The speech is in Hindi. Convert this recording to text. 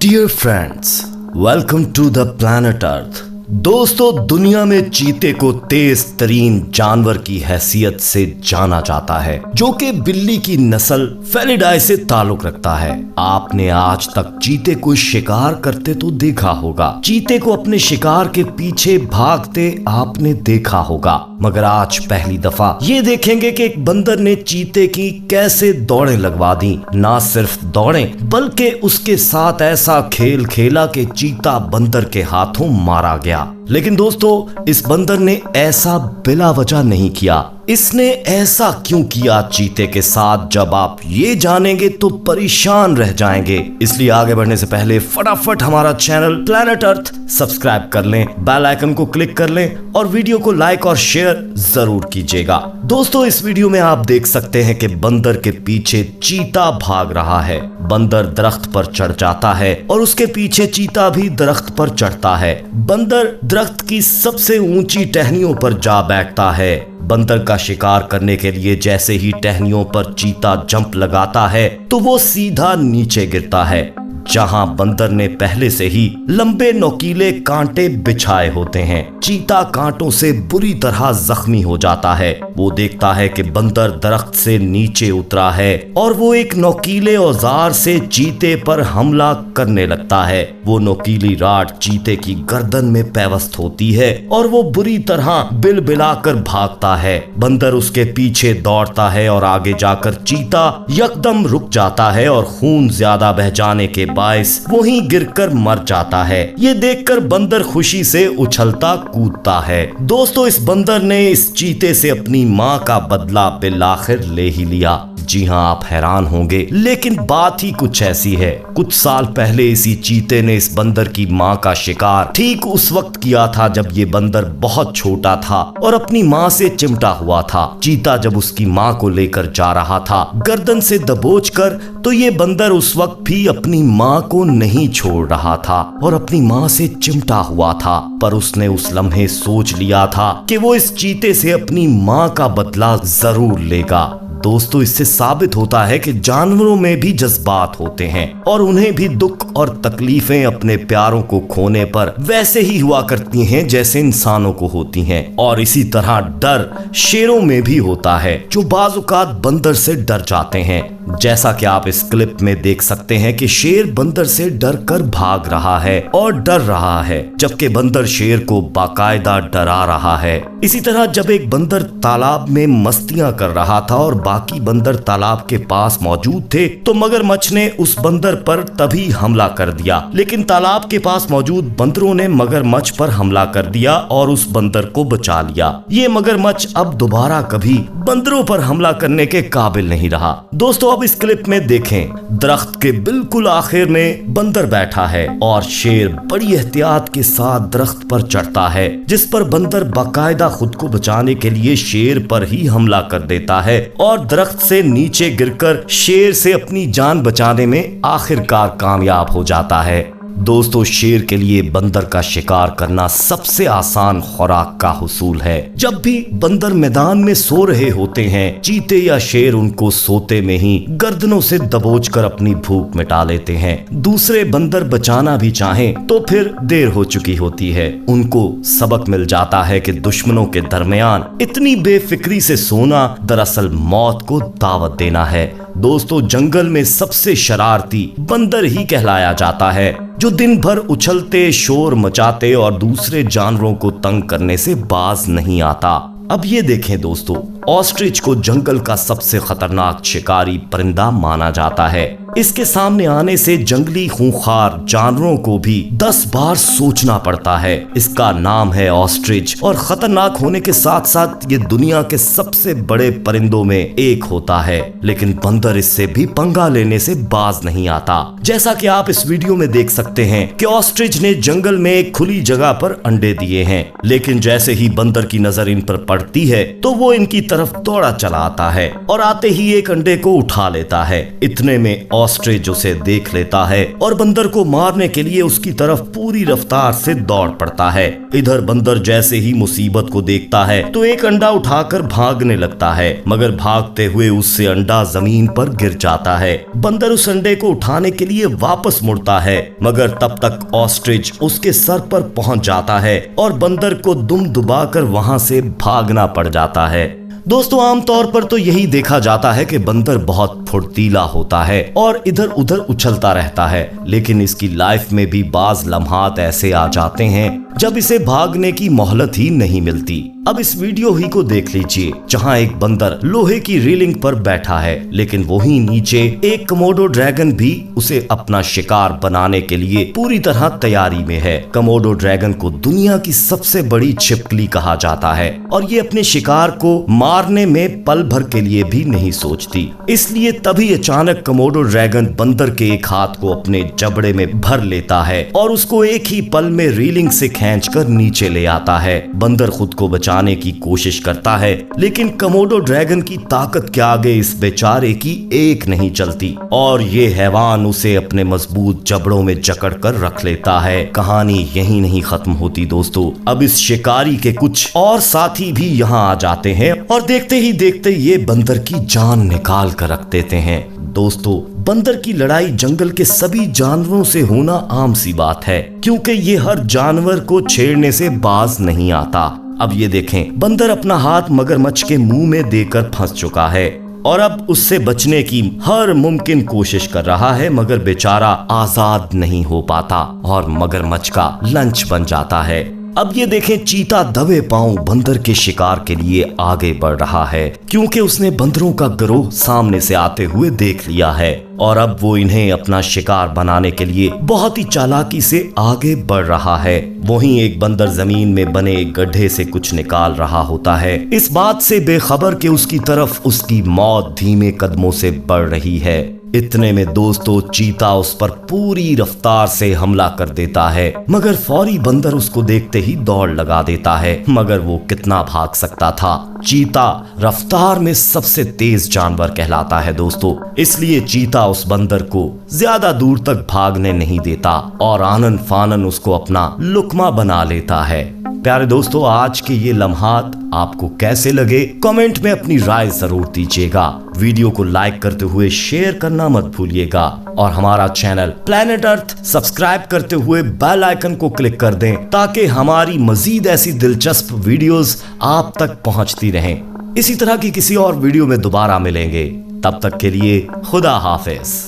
Dear friends, welcome to the planet earth. दोस्तों, दुनिया में चीते को तेज तरीन जानवर की हैसियत से जाना जाता है, जो कि बिल्ली की नस्ल फेलिडाई से ताल्लुक रखता है। आपने आज तक चीते को शिकार करते तो देखा होगा, चीते को अपने शिकार के पीछे भागते आपने देखा होगा, मगर आज पहली दफा ये देखेंगे कि एक बंदर ने चीते की कैसे दौड़ें लगवा दी। ना सिर्फ दौड़ें, बल्कि उसके साथ ऐसा खेल खेला कि चीता बंदर के हाथों मारा गया। लेकिन दोस्तों, इस बंदर ने ऐसा बिला वजह नहीं किया। इसने ऐसा क्यों किया चीते के साथ, जब आप ये जानेंगे तो परेशान रह जाएंगे। इसलिए आगे बढ़ने से पहले फटाफट हमारा चैनल प्लैनेट अर्थ सब्सक्राइब कर लें, बेल आइकन को क्लिक कर लें और वीडियो को लाइक और शेयर जरूर कीजिएगा। दोस्तों, इस वीडियो में आप देख सकते हैं कि बंदर के पीछे चीता भाग रहा है। बंदर दरख्त पर चढ़ जाता है और उसके पीछे चीता भी दरख्त पर चढ़ता है। बंदर दरख्त की सबसे ऊंची टहनियों पर जा बैठता है। बंदर का शिकार करने के लिए जैसे ही टहनियों पर चीता जंप लगाता है तो वो सीधा नीचे गिरता है, जहां बंदर ने पहले से ही लंबे नोकीले कांटे बिछाए होते हैं। चीता कांटों से बुरी तरह जख्मी हो जाता है। वो देखता है कि बंदर दरख्त से नीचे उतरा है और वो एक नोकीले औजार से चीते पर हमला करने लगता है। वो नोकीली राड चीते की गर्दन में पैवस्त होती है और वो बुरी तरह बिलबिलाकर भागता है। बंदर उसके पीछे दौड़ता है और आगे जाकर चीता यकदम रुक जाता है और खून ज्यादा बह जाने के बाइस वहीं गिरकर मर जाता है। ये देखकर बंदर खुशी से उछलता कूदता है। दोस्तों, इस बंदर ने इस चीते से अपनी माँ का बदला बिलाखिर ले ही लिया। जी हाँ, आप हैरान होंगे, लेकिन बात ही कुछ ऐसी है। कुछ साल पहले इसी चीते ने इस बंदर की माँ का शिकार ठीक उस वक्त किया था जब ये बंदर बहुत छोटा था और अपनी माँ से चिमटा हुआ था। चीता जब उसकी माँ को लेकर जा रहा था गर्दन से दबोचकर, तो ये बंदर उस वक्त भी अपनी माँ को नहीं छोड़ रहा था और अपनी माँ से चिमटा हुआ था। पर उसने उस लम्हे सोच लिया था कि वो इस चीते से अपनी माँ का बदला जरूर लेगा। दोस्तों, इससे साबित होता है कि जानवरों में भी जज्बात होते हैं और उन्हें भी दुख और तकलीफें अपने प्यारों को खोने पर वैसे ही हुआ करती हैं जैसे इंसानों को होती हैं। और इसी तरह डर शेरों में भी होता है, जो बाजुकात बंदर से डर जाते हैं। जैसा कि आप इस क्लिप में देख सकते हैं कि शेर बंदर से डर कर भाग रहा है और डर रहा है, जबकि बंदर शेर को बाकायदा डरा रहा है। इसी तरह जब एक बंदर तालाब में मस्तियां कर रहा था और बाकी बंदर तालाब के पास मौजूद थे, तो मगरमच्छ ने उस बंदर पर तभी हमला कर दिया। लेकिन तालाब के पास मौजूद बंदरों ने मगरमच्छ पर हमला कर दिया और उस बंदर को बचा लिया। ये मगरमच्छ अब दोबारा कभी बंदरों पर हमला करने के काबिल नहीं रहा। दोस्तों, अब इस क्लिप में देखें, दरख्त के बिल्कुल आखिर में बंदर बैठा है और शेर बड़ी एहतियात के साथ दरख्त पर चढ़ता है, जिस पर बंदर बाकायदा खुद को बचाने के लिए शेर पर ही हमला कर देता है और दरख्त से नीचे गिरकर शेर से अपनी जान बचाने में आखिरकार कामयाब हो जाता है। दोस्तों, शेर के लिए बंदर का शिकार करना सबसे आसान खुराक का हुसूल है। जब भी बंदर मैदान में सो रहे होते हैं, चीते या शेर उनको सोते में ही गर्दनों से दबोचकर अपनी भूख मिटा लेते हैं। दूसरे बंदर बचाना भी चाहें तो फिर देर हो चुकी होती है। उनको सबक मिल जाता है कि दुश्मनों के दरमियान इतनी बेफिक्री से सोना दरअसल मौत को दावत देना है। दोस्तों, जंगल में सबसे शरारती बंदर ही कहलाया जाता है, जो दिन भर उछलते, शोर मचाते और दूसरे जानवरों को तंग करने से बाज नहीं आता। अब ये देखें दोस्तों, ऑस्ट्रिच को जंगल का सबसे खतरनाक शिकारी परिंदा माना जाता है। इसके सामने आने से जंगली खूंखार जानवरों को भी 10 बार सोचना पड़ता है। इसका नाम है ऑस्ट्रिच और खतरनाक होने के साथ साथ ये दुनिया के सबसे बड़े परिंदों में एक होता है। लेकिन बंदर इससे भी पंगा लेने से बाज नहीं आता। जैसा कि आप इस वीडियो में देख सकते हैं कि ऑस्ट्रिच ने जंगल में एक खुली जगह पर अंडे दिए हैं, लेकिन जैसे ही बंदर की नजर इन पर पड़ती है तो वो इनकी तरफ दौड़ा चला आता है और आते ही एक अंडे को उठा लेता है। इतने में ऑस्ट्रिच उसे देख लेता है और बंदर को मारने के लिए उसकी तरफ पूरी रफ्तार से दौड़ पड़ता है। इधर बंदर जैसे ही मुसीबत को देखता है तो एक अंडा उठाकर भागने लगता है, मगर भागते हुए उससे अंडा जमीन पर गिर जाता है। बंदर उस अंडे को उठाने के लिए वापस मुड़ता है, मगर तब तक ऑस्ट्रिच उसके सर पर पहुंच जाता है और बंदर को दुम दुबाकर वहां से भागना पड़ जाता है। दोस्तों, आमतौर पर तो यही देखा जाता है कि बंदर बहुत फुर्तीला होता है और इधर उधर उछलता रहता है, लेकिन इसकी लाइफ में भी बाज लम्हात ऐसे आ जाते हैं जब इसे भागने की मोहलत ही नहीं मिलती। अब इस वीडियो ही को देख लीजिए, जहां एक बंदर लोहे की रेलिंग पर बैठा है, लेकिन वहीं नीचे एक कमोडो ड्रैगन भी उसे अपना शिकार बनाने के लिए पूरी तरह तैयारी में है। कमोडो ड्रैगन को दुनिया की सबसे बड़ी छिपकली कहा जाता है और ये अपने शिकार को मारने में पल भर के लिए भी नहीं सोचती। इसलिए तभी अचानक कमोडो ड्रैगन बंदर के एक हाथ को अपने जबड़े में भर लेता है और उसको एक ही पल में रेलिंग से खींचकर नीचे ले आता है। बंदर खुद को बचाने की कोशिश करता है, लेकिन कमोडो ड्रैगन की ताकत के आगे इस बेचारे की एक नहीं चलती और ये हैवान उसे अपने मजबूत जबड़ों में जकड़ कर रख लेता है। कहानी यहीं नहीं खत्म होती दोस्तों। अब इस शिकारी के कुछ और साथी भी यहाँ आ जाते हैं और देखते ही देखते ये बंदर की जान निकाल कर रख देते हैं। दोस्तों, बंदर की लड़ाई जंगल के सभी जानवरों से होना आम सी बात है, क्योंकि ये हर जानवर को छेड़ने से बाज नहीं आता। अब ये देखें, बंदर अपना हाथ मगरमच्छ के मुंह में देकर फंस चुका है और अब उससे बचने की हर मुमकिन कोशिश कर रहा है, मगर बेचारा आजाद नहीं हो पाता और मगरमच्छ का लंच बन जाता है। अब ये देखें, चीता दबे पांव बंदर के शिकार के लिए आगे बढ़ रहा है, क्योंकि उसने बंदरों का गिरोह सामने से आते हुए देख लिया है और अब वो इन्हें अपना शिकार बनाने के लिए बहुत ही चालाकी से आगे बढ़ रहा है। वहीं एक बंदर जमीन में बने एक गड्ढे से कुछ निकाल रहा होता है, इस बात से बेखबर कि उसकी तरफ उसकी मौत धीमे कदमों से बढ़ रही है। इतने में दोस्तों, चीता उस पर पूरी रफ्तार से हमला कर देता है, मगर फौरी बंदर उसको देखते ही दौड़ लगा देता है, मगर वो कितना भाग सकता था। चीता रफ्तार में सबसे तेज जानवर कहलाता है दोस्तों, इसलिए चीता उस बंदर को ज्यादा दूर तक भागने नहीं देता और आनन फानन उसको अपना लुकमा बना लेता है। प्यारे दोस्तों, आज के ये लम्हात आपको कैसे लगे, कमेंट में अपनी राय जरूर दीजिएगा। वीडियो को लाइक करते हुए शेयर करना मत भूलिएगा और हमारा चैनल प्लैनेट अर्थ सब्सक्राइब करते हुए बेल आइकन को क्लिक कर दें, ताकि हमारी मजीद ऐसी दिलचस्प वीडियोस आप तक पहुंचती रहें। इसी तरह की किसी और वीडियो में दोबारा मिलेंगे, तब तक के लिए खुदा हाफिज।